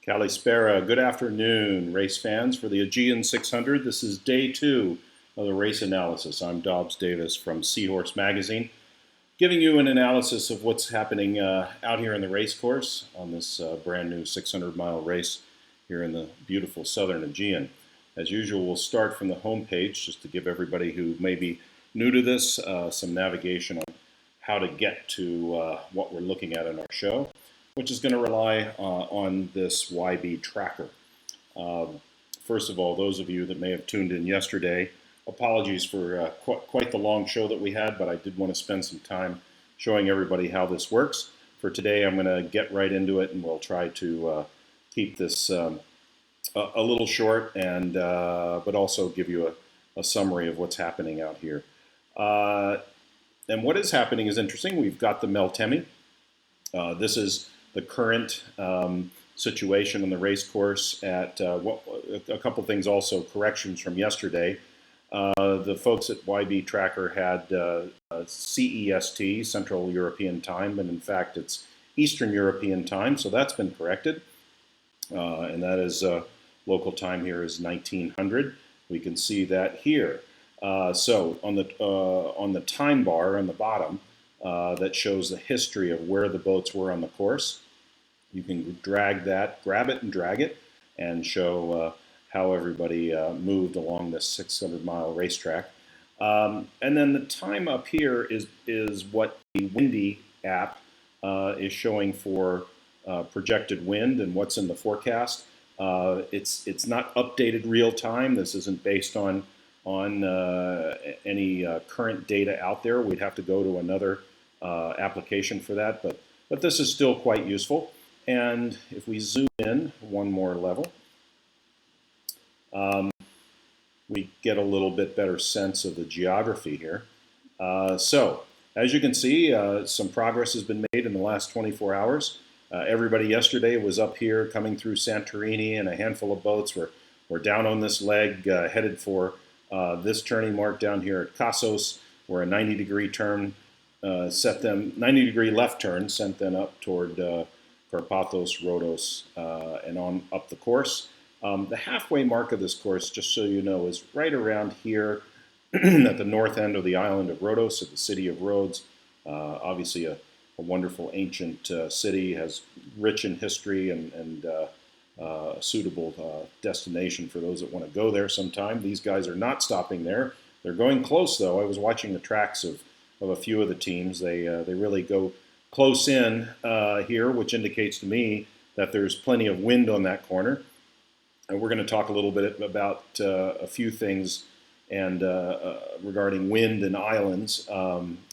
Kalispera, good afternoon, race fans. For the AEGEAN 600, this is day 2 of the race analysis. I'm Dobbs Davis from Seahorse Magazine, giving you an analysis of what's happening out here in the race course on this brand new 600-mile race here in the beautiful southern AEGEAN. As usual, we'll start from the home page just to give everybody who may be new to this some navigation on how to get to what we're looking at in our show, which is going to rely on this YB tracker. First of all, those of you that may have tuned in yesterday, apologies for quite the long show that we had, but I did want to spend some time showing everybody how this works. For today, I'm going to get right into it, and we'll try to keep this a little short, and but also give you a summary of what's happening out here. And what is happening is interesting. We've got the Meltemi. This is the current situation on the race course at a couple things also, corrections from yesterday. The folks at YB Tracker had CEST, Central European Time, but in fact it's Eastern European Time, so that's been corrected. And that is local time here is 1900. We can see that here. So on the time bar on the bottom, that shows the history of where the boats were on the course. You can grab it and drag it, and show how everybody moved along this 600-mile racetrack. And then the time up here is what the Windy app is showing for projected wind and what's in the forecast. It's not updated real time. This isn't based on any current data out there. We'd have to go to another application for that, but this is still quite useful. And if we zoom in one more level, we get a little bit better sense of the geography here. So as you can see, some progress has been made in the last 24 hours. Everybody yesterday was up here coming through Santorini, and a handful of boats were down on this leg, headed for this turning mark down here at Kassos, where a 90-degree turn 90-degree left turn sent them up toward Karpathos, Rhodes, and on up the course. The halfway mark of this course, just so you know, is right around here at the north end of the island of Rhodes, at the city of Rhodes. Obviously a wonderful ancient city, has rich in history and a suitable destination for those that want to go there sometime. These guys are not stopping there. They're going close, though. I was watching the tracks of a few of the teams. They really go close in here, which indicates to me that there's plenty of wind on that corner. And we're going to talk a little bit about a few things and regarding wind and islands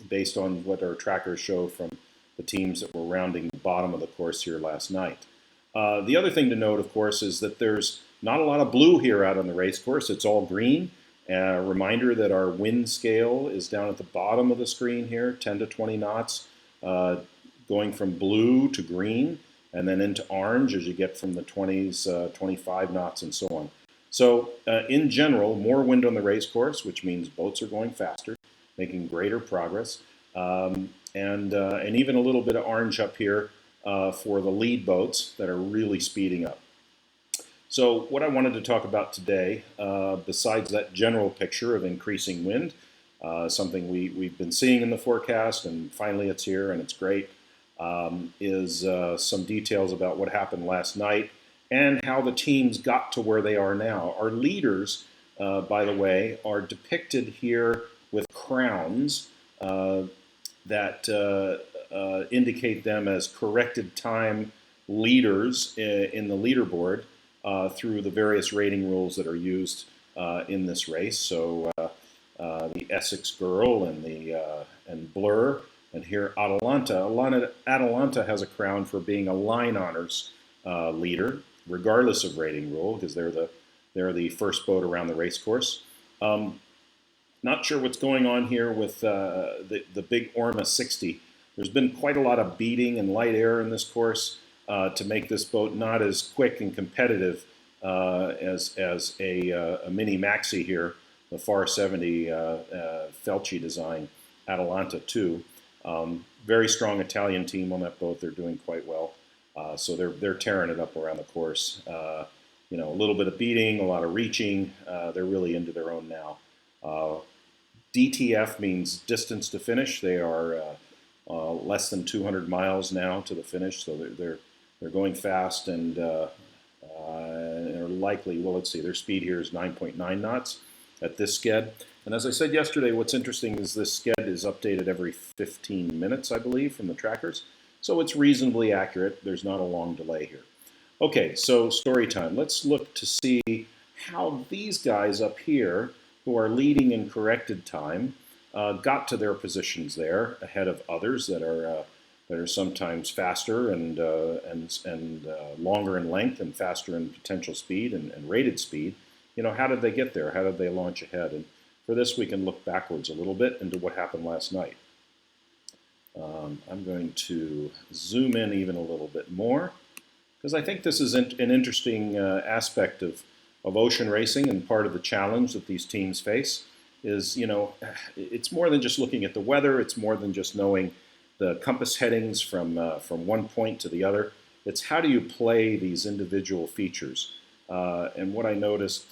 based on what our trackers show from the teams that were rounding the bottom of the course here last night. The other thing to note, of course, is that there's not a lot of blue here out on the race course. It's all green. A reminder that our wind scale is down at the bottom of the screen here, 10 to 20 knots, going from blue to green, and then into orange as you get from the 20s, 25 knots, and so on. So in general, more wind on the race course, which means boats are going faster, making greater progress, and even a little bit of orange up here for the lead boats that are really speeding up. So what I wanted to talk about today, besides that general picture of increasing wind, something we've been seeing in the forecast, and finally it's here and it's great, is some details about what happened last night and how the teams got to where they are now. Our leaders, by the way, are depicted here with crowns that indicate them as corrected time leaders in the leaderboard through the various rating rules that are used in this race. So the Essex Girl and Blur, and here Atalanta. Atalanta has a crown for being a line honors leader, regardless of rating rule, because they're the first boat around the race course. Not sure what's going on here with the big Orma 60. There's been quite a lot of beating and light air in this course to make this boat not as quick and competitive as a mini maxi here, the FAR 70 Felci design Atalanta 2. Very strong Italian team on that boat. They're doing quite well. So they're tearing it up around the course. You know, a little bit of beating, a lot of reaching. They're really into their own now. DTF means distance to finish. They are less than 200 miles now to the finish, so they're going fast and are likely. Well, let's see. Their speed here is 9.9 knots at this sked. And as I said yesterday, what's interesting is this sked is updated every 15 minutes, I believe, from the trackers. So it's reasonably accurate. There's not a long delay here. Okay, so story time. Let's look to see how these guys up here, who are leading in corrected time, got to their positions there ahead of others that are sometimes faster and longer in length and faster in potential speed and rated speed. You know, how did they get there? How did they launch ahead? And for this, we can look backwards a little bit into what happened last night. I'm going to zoom in even a little bit more, because I think this is an interesting aspect of ocean racing, and part of the challenge that these teams face is, you know, it's more than just looking at the weather. It's more than just knowing the compass headings from one point to the other. It's how do you play these individual features. And what I noticed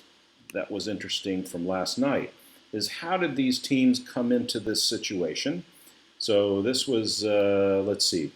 that was interesting from last night is how did these teams come into this situation? So this was, let's see,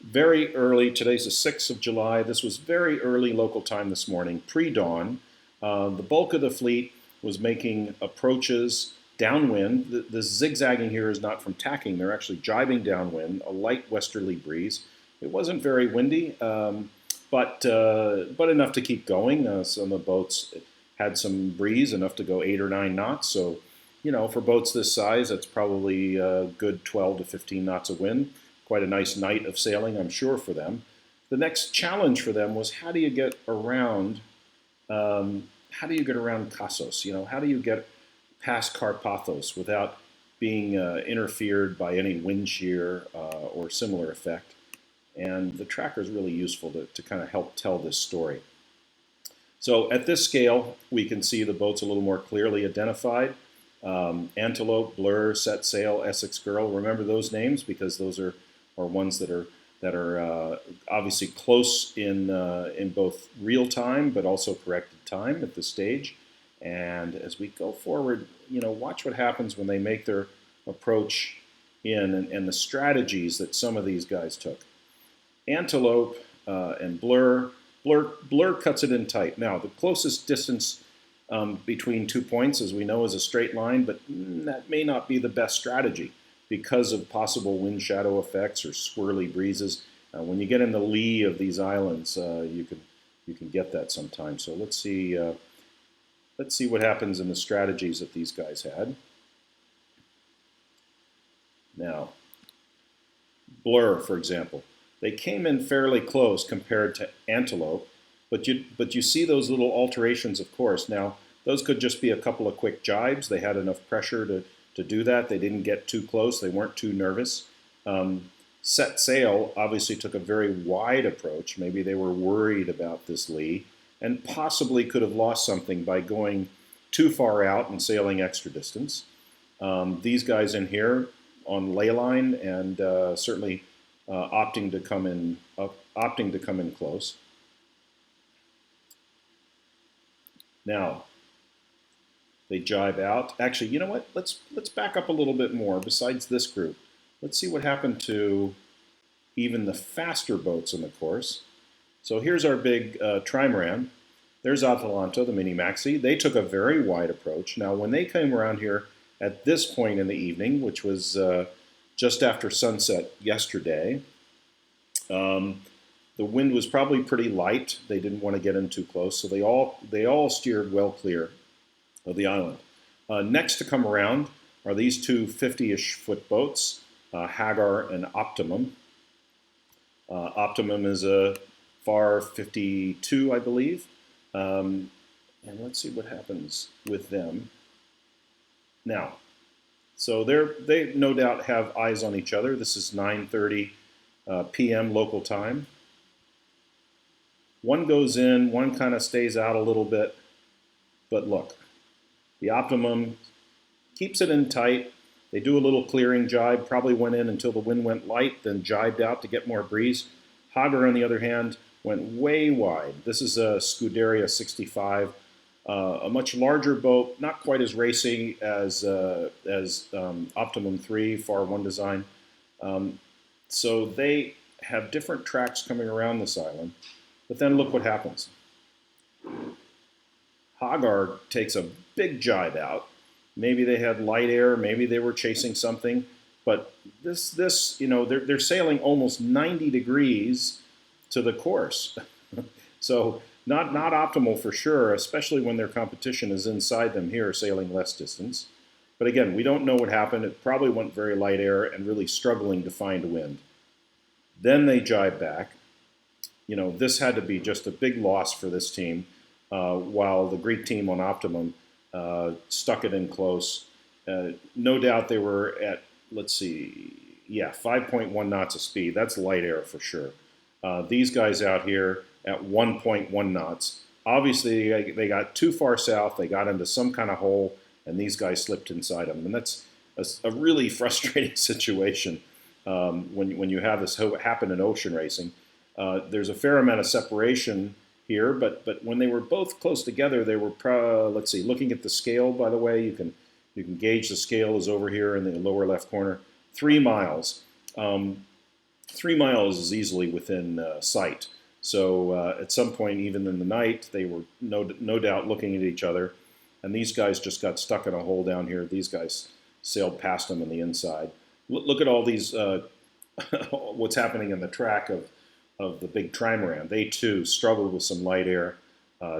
very early. Today's the 6th of July. This was very early local time this morning, pre-dawn. The bulk of the fleet was making approaches downwind. The zigzagging here is not from tacking. They're actually jibing downwind, a light westerly breeze. It wasn't very windy, but enough to keep going. Some of the boats had some breeze, enough to go 8 or 9 knots. So, you know, for boats this size, that's probably a good 12 to 15 knots of wind. Quite a nice night of sailing, I'm sure, for them. The next challenge for them was how do you get around Kassos? You know, how do you get past Carpathos without being interfered by any wind shear or similar effect? And the tracker is really useful to kind of help tell this story. So at this scale, we can see the boats a little more clearly identified. Antelope, Blur, Set Sail, Essex Girl. Remember those names because those are ones that are obviously close in both real time but also corrected time at this stage. And as we go forward, you know, watch what happens when they make their approach in and the strategies that some of these guys took. Antelope and Blur cuts it in tight. Now, the closest distance between 2 points, as we know, is a straight line, but that may not be the best strategy because of possible wind shadow effects or swirly breezes. When you get in the lee of these islands, you can get that sometimes. So let's see what happens in the strategies that these guys had. Now, Blur, for example, they came in fairly close compared to Antelope, but you see those little alterations of course. Now, those could just be a couple of quick jibes. They had enough pressure to do that. They didn't get too close. They weren't too nervous. Set Sail obviously took a very wide approach. Maybe they were worried about this lee and possibly could have lost something by going too far out and sailing extra distance. These guys in here on ley line and certainly opting to come in close. Now, they jibe out. Actually, you know what? Let's back up a little bit more. Besides this group, let's see what happened to even the faster boats in the course. So here's our big trimaran. There's Atalanta, the Mini Maxi. They took a very wide approach. Now, when they came around here at this point in the evening, which was just after sunset yesterday, the wind was probably pretty light. They didn't want to get in too close, so they all steered well clear of the island. Next to come around are these two 50-ish foot boats, Hagar and Optimum. Optimum is a FAR 52, I believe. And let's see what happens with them. Now, so they no doubt have eyes on each other. This is 9:30 p.m. local time. One goes in, one kind of stays out a little bit. But look, the Optimum keeps it in tight. They do a little clearing jibe, probably went in until the wind went light, then jibed out to get more breeze. Hager, on the other hand, went way wide. This is a Scuderia 65, a much larger boat, not quite as racing as Optimum 3, Far 1 design. So they have different tracks coming around this island. But then look what happens. Hagar takes a big jibe out. Maybe they had light air, maybe they were chasing something, but this they're sailing almost 90 degrees to the course. So not optimal for sure, especially when their competition is inside them here, sailing less distance. But again, we don't know what happened. It probably went very light air and really struggling to find wind. Then they jibe back. This had to be just a big loss for this team, while the Greek team on Optimum stuck it in close. No doubt they were at, 5.1 knots of speed. That's light air for sure. These guys out here at 1.1 knots. Obviously, they got too far south. They got into some kind of hole, and these guys slipped inside them. And that's a really frustrating situation when you have this happen in ocean racing. There's a fair amount of separation here, but when they were both close together, they were, looking at the scale, by the way, you can gauge the scale is over here in the lower left corner. 3 miles. 3 miles is easily within sight. So at some point, even in the night, they were no doubt looking at each other. And these guys just got stuck in a hole down here. These guys sailed past them on the inside. Look at all these, what's happening in the track of the big trimaran. They too struggled with some light air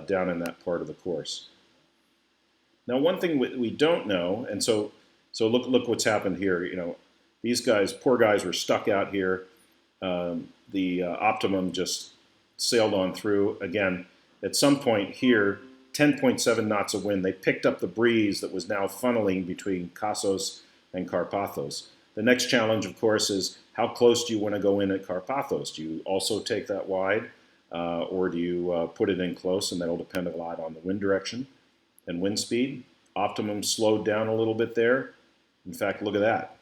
down in that part of the course. Now, one thing we don't know, and so look what's happened here. These guys, poor guys, were stuck out here. The Optimum just sailed on through. Again, at some point here, 10.7 knots of wind. They picked up the breeze that was now funneling between Kassos and Karpathos. The next challenge, of course, is how close do you want to go in at Karpathos? Do you also take that wide, or do you put it in close? And that'll depend a lot on the wind direction and wind speed. Optimum slowed down a little bit there. In fact, look at that.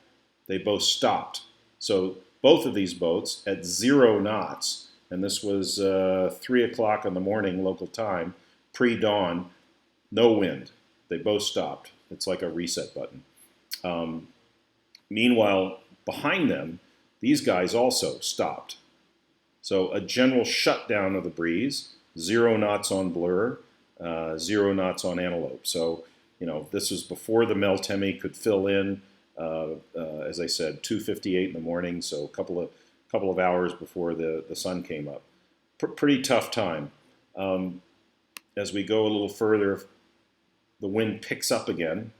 They both stopped. So both of these boats at 0 knots, and this was 3 o'clock in the morning local time, pre-dawn, no wind. They both stopped. It's like a reset button. Meanwhile, behind them, these guys also stopped. So a general shutdown of the breeze, 0 knots on Blur, 0 knots on Antelope. So, this was before the Meltemi could fill in, as I said, 2:58 in the morning, so a couple of hours before the sun came up. Pretty tough time. As we go a little further, the wind picks up again.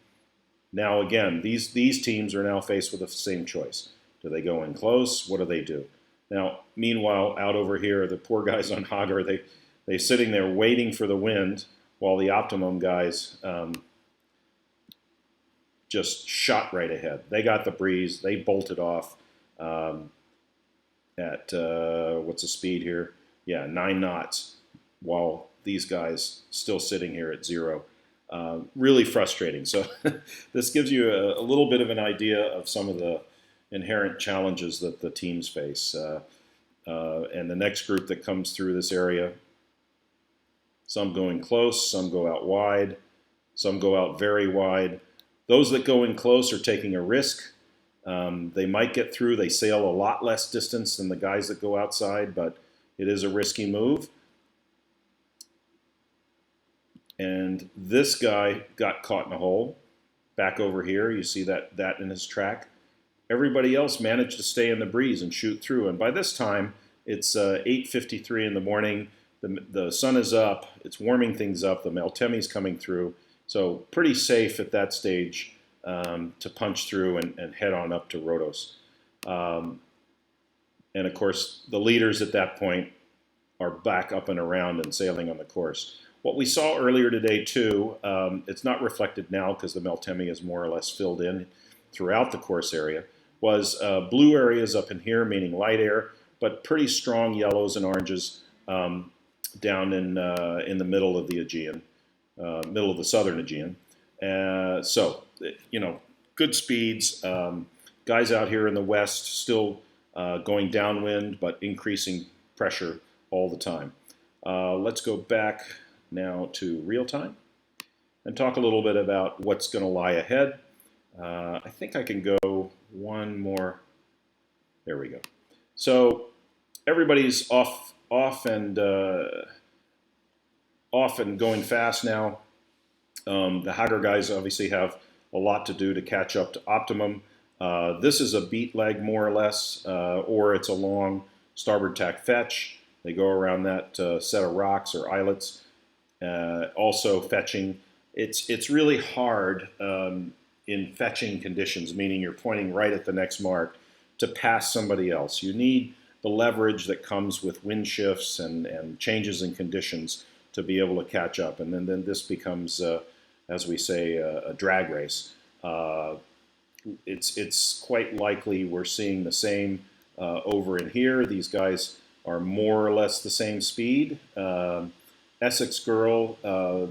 Now again, these teams are now faced with the same choice. Do they go in close? What do they do? Now, meanwhile, out over here, the poor guys on Hagar, they're sitting there waiting for the wind, while the Optimum guys just shot right ahead. They got the breeze. They bolted off at, what's the speed here? Yeah, 9 knots, while these guys still sitting here at 0. Really frustrating. So this gives you a little bit of an idea of some of the inherent challenges that the teams face. And the next group that comes through this area, some go in close, some go out wide, some go out very wide. Those that go in close are taking a risk. They might get through. They sail a lot less distance than the guys that go outside, but it is a risky move. And this guy got caught in a hole. Back over here, you see that in his track. Everybody else managed to stay in the breeze and shoot through. And by this time, it's 8:53 in the morning. The sun is up. It's warming things up. The Meltemi's coming through. So pretty safe at that stage to punch through and head on up to Rhodes. And of course, the leaders at that point are back up and around and sailing on the course. What we saw earlier today, too, it's not reflected now because the Meltemi is more or less filled in throughout the course area, was blue areas up in here, meaning light air, but pretty strong yellows and oranges down in the middle of the Aegean, middle of the southern Aegean. So, good speeds. Guys out here in the west still going downwind, but increasing pressure all the time. Let's go back now to real time and talk a little bit about what's going to lie ahead. I think I can go one more. There we go. So everybody's off and going fast now. The Hager guys obviously have a lot to do to catch up to optimum. This is a beat leg more or less, or it's a long starboard tack fetch. They go around that set of rocks or islets. Also fetching. It's really hard in fetching conditions, meaning you're pointing right at the next mark, to pass somebody else. You need the leverage that comes with wind shifts and changes in conditions to be able to catch up. And then this becomes, as we say, a drag race. It's quite likely we're seeing the same over in here. These guys are more or less the same speed. Essex Girl,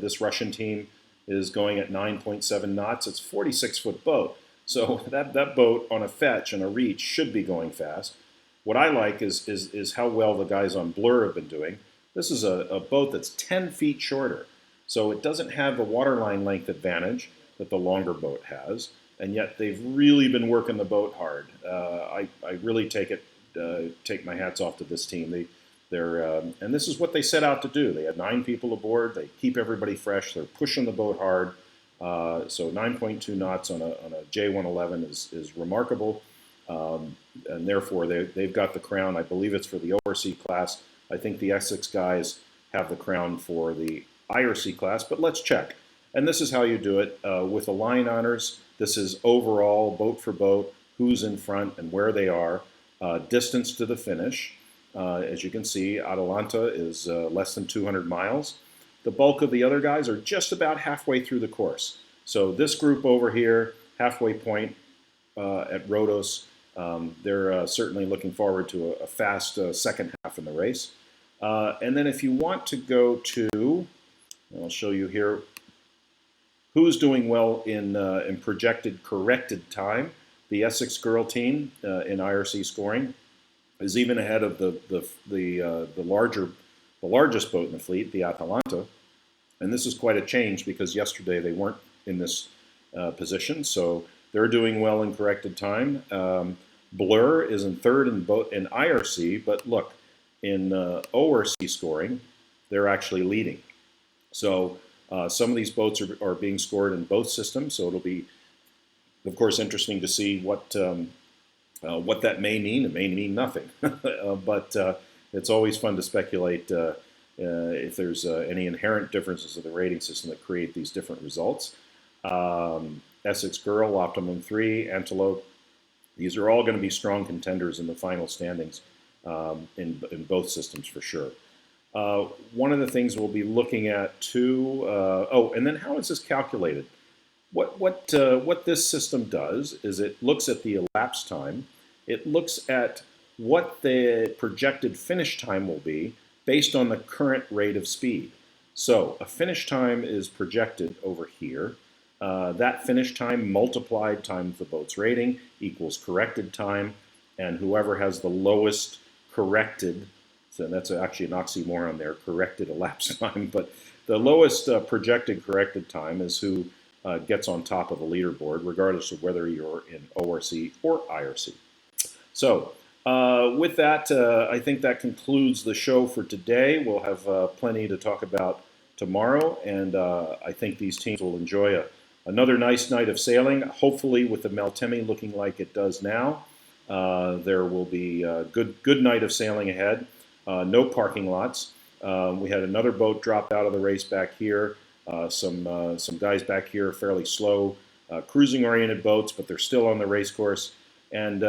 this Russian team, is going at 9.7 knots. It's a 46-foot boat. So that boat on a fetch and a reach should be going fast. What I like is how well the guys on Blur have been doing. This is a boat that's 10 feet shorter. So it doesn't have the waterline length advantage that the longer boat has. And yet they've really been working the boat hard. I really take my hats off to this team. And this is what they set out to do. They had 9 people aboard. They keep everybody fresh. They're pushing the boat hard. So 9.2 knots on a J111 is remarkable. And therefore, they've got the crown. I believe it's for the ORC class. I think the Essex guys have the crown for the IRC class. But let's check. And this is how you do it with the line honors. This is overall, boat for boat, who's in front and where they are, distance to the finish. As you can see, Atalanta is less than 200 miles. The bulk of the other guys are just about halfway through the course. So this group over here, halfway point at Rhodes, they're certainly looking forward to a fast second half in the race. And then if you want to go to, I'll show you here, who's doing well in projected corrected time. The Essex Girl team in IRC scoring is even ahead of the largest boat in the fleet, the Atalanta. And this is quite a change because yesterday they weren't in this position. So they're doing well in corrected time. Blur is in third in IRC, but look, in ORC scoring, they're actually leading. So some of these boats are being scored in both systems. So it'll be, of course, interesting to see what that may mean. It may mean nothing, but it's always fun to speculate if there's any inherent differences of the rating system that create these different results. Essex Girl, Optimum 3, Antelope, these are all going to be strong contenders in the final standings in both systems for sure. One of the things we'll be looking at too, and then how is this calculated? What this system does is it looks at the elapsed time. It looks at what the projected finish time will be based on the current rate of speed. So a finish time is projected over here. That finish time multiplied times the boat's rating equals corrected time, and whoever has the lowest corrected, so that's actually an oxymoron there, corrected elapsed time, but the lowest projected corrected time is who gets on top of the leaderboard, regardless of whether you're in ORC or IRC. So with that, I think that concludes the show for today. We'll have plenty to talk about tomorrow, and I think these teams will enjoy another nice night of sailing, hopefully with the Meltemi looking like it does now. There will be a good night of sailing ahead. No parking lots. We had another boat drop out of the race back here. Some guys back here, fairly slow, cruising-oriented boats, but they're still on the race course. And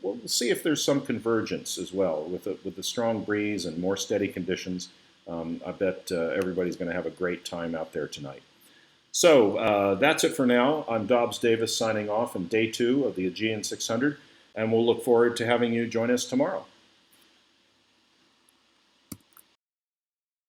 we'll see if there's some convergence as well with the strong breeze and more steady conditions. I bet everybody's going to have a great time out there tonight. So that's it for now. I'm Dobbs Davis signing off on day 2 of the AEGEAN 600, and we'll look forward to having you join us tomorrow.